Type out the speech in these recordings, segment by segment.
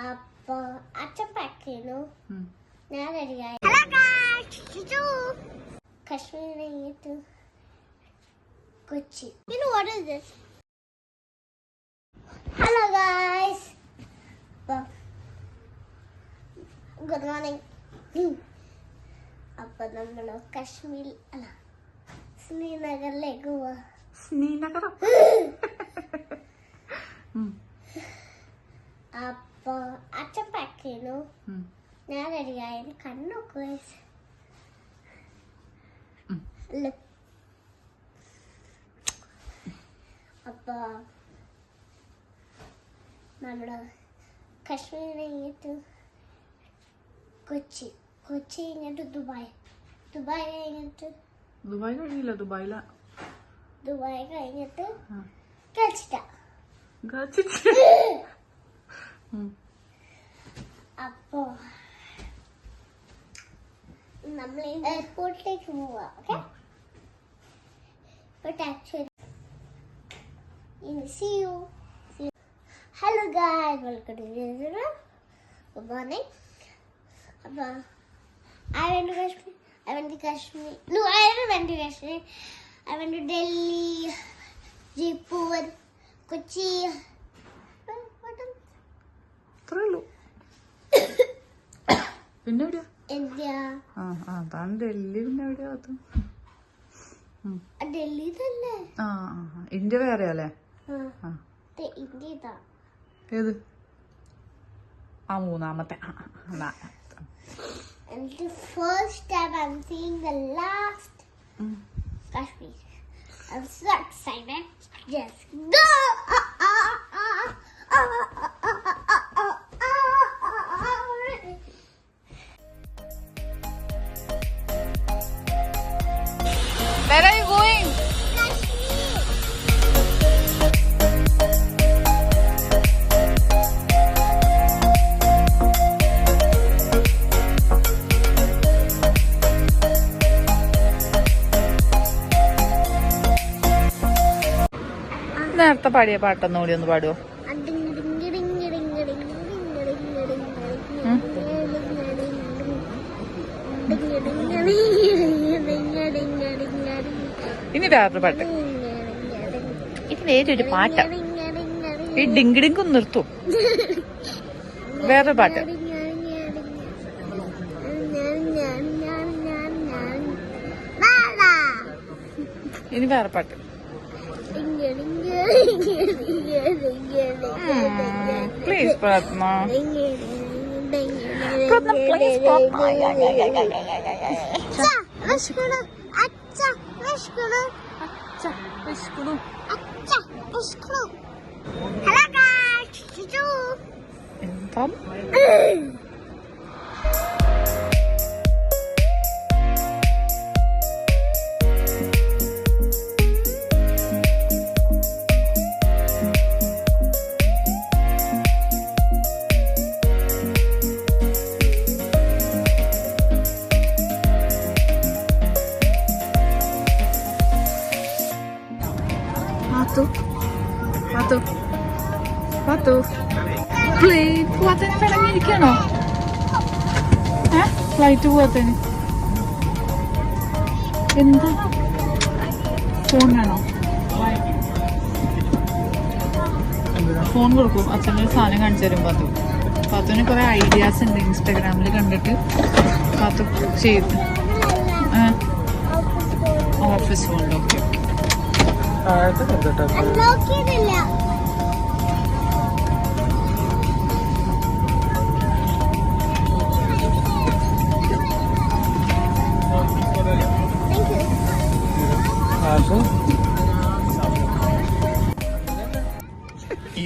അപ്പൊ അച്ഛൻ പാക്ക് ചെയ്യുന്നു, ഞാൻ റെഡിയായി. കശ്മീർ കഴിഞ്ഞിട്ട് Kochi. What is this? Hello guys. Good morning. അപ്പൊ നമ്മള് കശ്മീർ അല്ല ശ്രീനഗറിലേക്ക് പോവാ. ശ്രീനഗർ. അപ്പൊ അച്ഛൻ പാക്ക് ചെയ്യുന്നു, ഞാൻ റെഡിയായി. കണ്ണൊക്കെ അപ്പൊ നമ്മള് കശ്മീർ കഴിഞ്ഞിട്ട് കൊച്ചി കഴിഞ്ഞിട്ട് ദുബായ് കഴിഞ്ഞിട്ട് ദുബായ് കഴിയില്ല. ദുബായ് കഴിഞ്ഞിട്ട് ഗച്ചിട്ട. അപ്പോ നമ്മൾ എയർപോർട്ടിലേക്ക് പോവാ. Okay, see you. Hello guys, welcome to Vietnam. Good morning. I went to Kashmir. No, I never went to Kashmir. I went to Delhi, Jaipur, Kochi. What else? അത്രയുള്ളൂ. പിന്നെ എവിടെയാ? India. അതാണ് ഡൽഹി. പിന്നെ എവിടെയാ? ഡൽഹി തന്നെ. ഇന്ത്യ വേറെ അല്ലേ? ഇന്ത്യ ഇതാ. ഏത്? മൂന്നാമത്തെ. And the first time I'm seeing the last Kashmir. I'm so excited. Just go! Where are you going? നേരത്തെ പാടിയ പാട്ടൊന്നും കൂടി ഒന്ന് പാടുവോ? ഇനി വേറൊരു പാട്ട്. ഇത് വേറൊരു പാട്ട്. ഈ ഡിങ്കിടിങ്കൊന്ന് നിർത്തൂ. വേറൊരു പാട്ട്. ഇനി വേറെ പാട്ട്. പ്ലീസ് പ്രാർത്ഥന. പ്ലീസ് എന്താ? പോവാത്തതിന് പിടങ്ങിയിരിക്കണോ? ഫ്ലൈറ്റ് പോവാത്തതിന് എന്താ? ഫോൺ വേണോ? ഫോൺ കൊടുക്കും. അച്ഛനൊരു സാധനം കാണിച്ചു തരും. പാത്തുവിന് കുറെ ഐഡിയാസ് ഉണ്ട് ഇൻസ്റ്റാഗ്രാമിൽ കണ്ടിട്ട് പാത്തു ചെയ്ത്. Office phone. ഓക്കെ.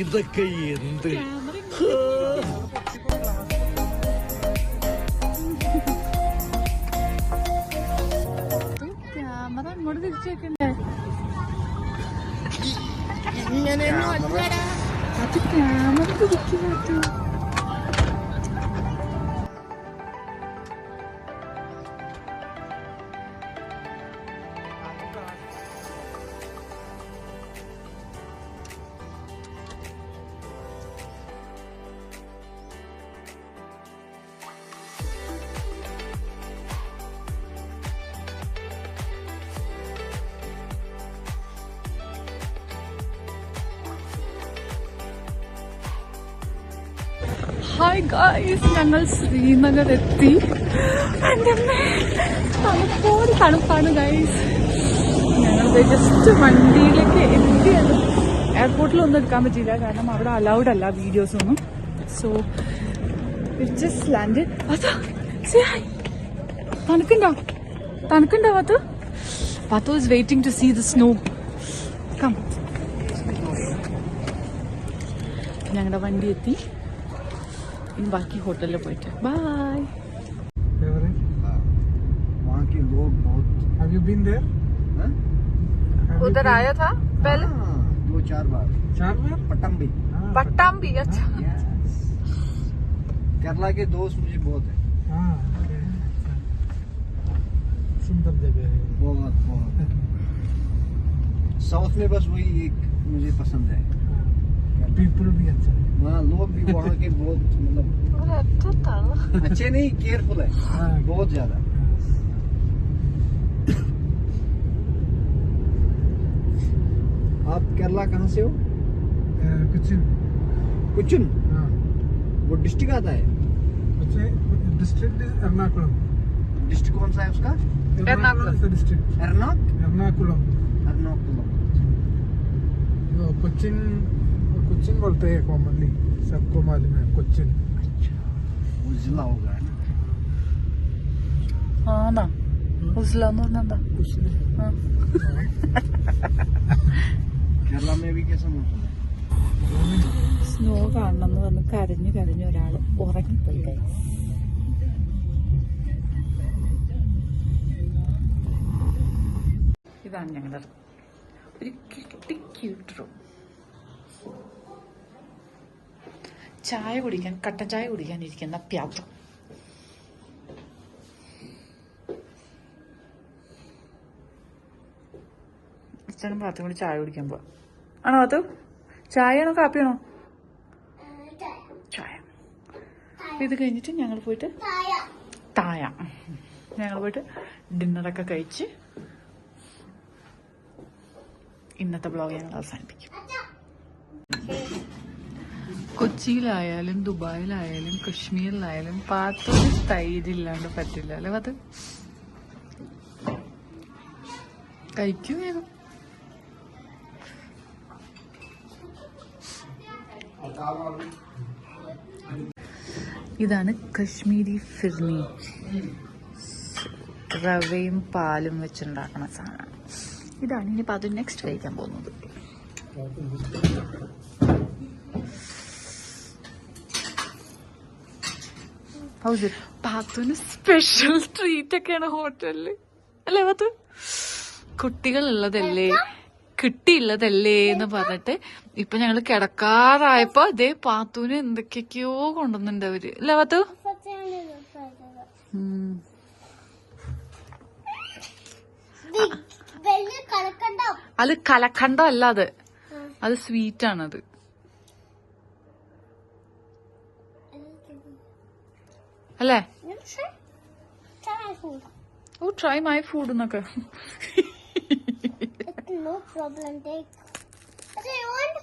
ഇതൊക്കെ എന്ത്? ക്യാമറ അങ്ങോട്ട് തിരിച്ചു വെക്കണ്ടേ? അത് ക്യാമറ തിരിച്ചു. ഹായ് ഗായ്സ്, ഞങ്ങൾ ശ്രീനഗർ എത്തി. എൻ്റെ തണുപ്പോട് തണുപ്പാണ് ഗായ്സ്. ഞങ്ങൾ ജസ്റ്റ് വണ്ടിയിലേക്ക് എത്തിയത്. എയർപോർട്ടിലൊന്നും എടുക്കാൻ പറ്റിയില്ല, കാരണം അവിടെ അലൗഡ് അല്ല വീഡിയോസ് ഒന്നും. So just land. അതാ തണുക്കുണ്ടോ Patu is waiting to see the snow. Come. ഞങ്ങളുടെ വണ്ടി എത്തി. ഇനി ബാക്കി ഹോട്ടലിൽ പോയിട്ട് ബൈ. वहाँ के लोग बहुत. Have you been there? उधर आया था पहले? 2-4 बार. 4 बार? पट्टम्बी. पट्टाम्बी. अच्छा. केरला के दोस्त मुझे बहुत है. हाँ, okay. सुंदर जगह है. बहुत बहुत. साउथ में बस वही एक मुझे पसंद है. पीपल भी अच्छा है. वहाँ लोग भी वहाँ के बहुत मतलब अच्छा था ना. अच्छे नहीं, केयरफुल है बहुत ज्यादा. आप केरला कहाँ से हो? कुचिन. कुचुन. हाँ. वो डिस्ट्रिक्ट आता है. डिस्ट्रिक्ट एर्नाकुलम. डिस्ट्रिक्ट कौन सा है उसका? एर्नाकुलम डिस्ट्रिक्ट. एर्नाकुलम. एर्नाकुलम. कोचिन बोलते हैं कॉमनली, सबको मालूम है कोचिन. वो जिला होगा है ना. ആണോ? ഉസ്ലാന്ന് പറഞ്ഞാ എന്താ? केरला में भी कैसा मौसम है? സ്നോ കാണണം എന്ന് പറഞ്ഞ് കരഞ്ഞു ഒരാള് ഉറങ്ങിപ്പോയി. ഇതാണ് ഞങ്ങളുടെ ഒരു ക്യൂട്ട് റൂം. കട്ടൻ ചായ കുടിക്കാൻ ഇരിക്കുന്ന പ്യാത്തു. ഇഷ്ടം പാത്തും കൂടി ചായ കുടിക്കാൻ പോവാ. ആണോ പാത്തു? ചായയാണോ കാപ്പിയാണോ? ചായ. ഇത് കഴിഞ്ഞിട്ട് ഞങ്ങൾ പോയിട്ട് തായ ഡിന്നറൊക്കെ കഴിച്ച് ഇന്നത്തെ ബ്ലോഗ് ഞങ്ങൾ അവസാനിപ്പിക്കും. കൊച്ചിയിലായാലും ദുബായിലായാലും കശ്മീരിലായാലും പാത്തൊരു തൈരില്ലാണ്ട് പറ്റില്ല അല്ലേ? അത് കഴിക്കൂ വേഗം. ഇതാണ് കശ്മീരി ഫിർനി. റവയും പാലും വെച്ചുണ്ടാക്കുന്ന സാധനമാണ്. ഇതാണ് ഇനിയിപ്പോൾ അത് നെക്സ്റ്റ് കഴിക്കാൻ പോകുന്നത്. പാത്തുന് സ്പെഷ്യൽ ട്രീറ്റ് ഒക്കെയാണ് ഹോട്ടലില് അല്ലേ? പാത്തു കുട്ടികളുള്ളതല്ലേ കിട്ടിയുള്ളതല്ലേ എന്ന് പറഞ്ഞിട്ട് ഇപ്പൊ ഞങ്ങള് കിടക്കാറായപ്പോ അതേ പാത്തുന് എന്തൊക്കെയൊക്കെയോ കൊണ്ടുവന്നുണ്ട് അവര് അല്ലേ പാത്തു? അത് കലക്കണ്ടം അല്ല, അത് സ്വീറ്റ് ആണത്. അല്ലേ? ഓ ട്രൈ മൈ ഫുഡ് എന്നൊക്കെ. No problem, take. What do you want?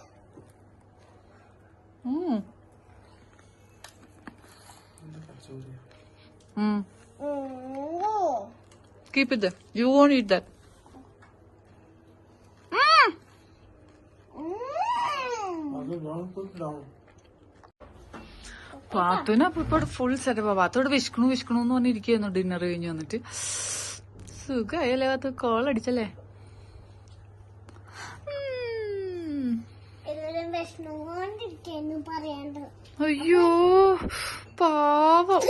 No. Keep it there. You won't eat that. പാത്തുന ഇപ്പൊ ഫുൾ സെറ്റപ്പാ. പാത്തോട് വിഷ്ണു എന്ന് പറഞ്ഞിരിക്കുന്നു ഡിന്നർ കഴിഞ്ഞ് വന്നിട്ട്. സുഖായല്ലേ പാത്തു? കോൾ അടിച്ചല്ലേ? അയ്യോ പാവം.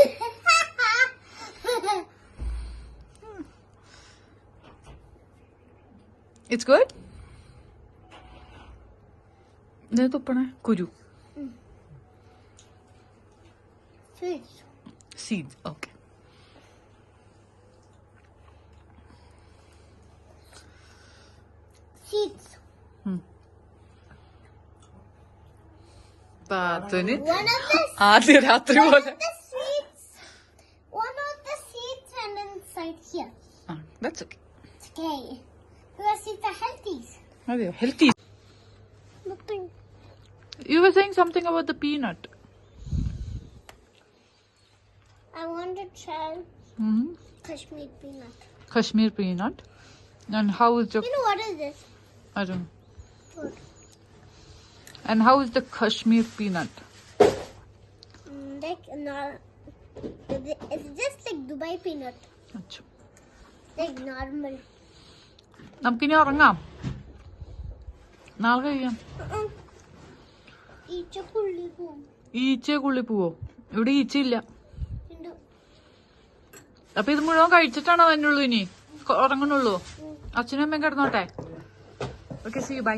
It's good. ഇത് തുപ്പണേ കുരു. Seeds, okay. Seeds. പാത്തുന് ആദ്യ രാത്രി പോലെ. One of the seeds and inside here. That's okay. Okay. Because it's a healthy. അതെയോ? Healthy. Nothing. You were saying something about the peanut. I want to try Mm-hmm. Kashmir peanut. Kashmir peanut. And how is the... You know what is this? I don't know. Food. And how is the Kashmir peanut? Like it's just like Dubai peanut. അച്ഛോ. Like normal. നമുക്കിനി ഉറങ്ങാം. നാളെ കഴിയാം. ഈച്ചക്കുള്ളി പോവും. ഈച്ചക്കുള്ളി പോവോ? ഇവിടെ ഈച്ചയില്ല. ഉണ്ട്. അപ്പൊ ഇത് മുഴുവൻ കഴിച്ചിട്ടാണോ തന്നുള്ളൂ ഇനി ഉറങ്ങണുള്ളൂ? അച്ഛനും അമ്മയും കിടന്നോട്ടെ. Okay, see you, by.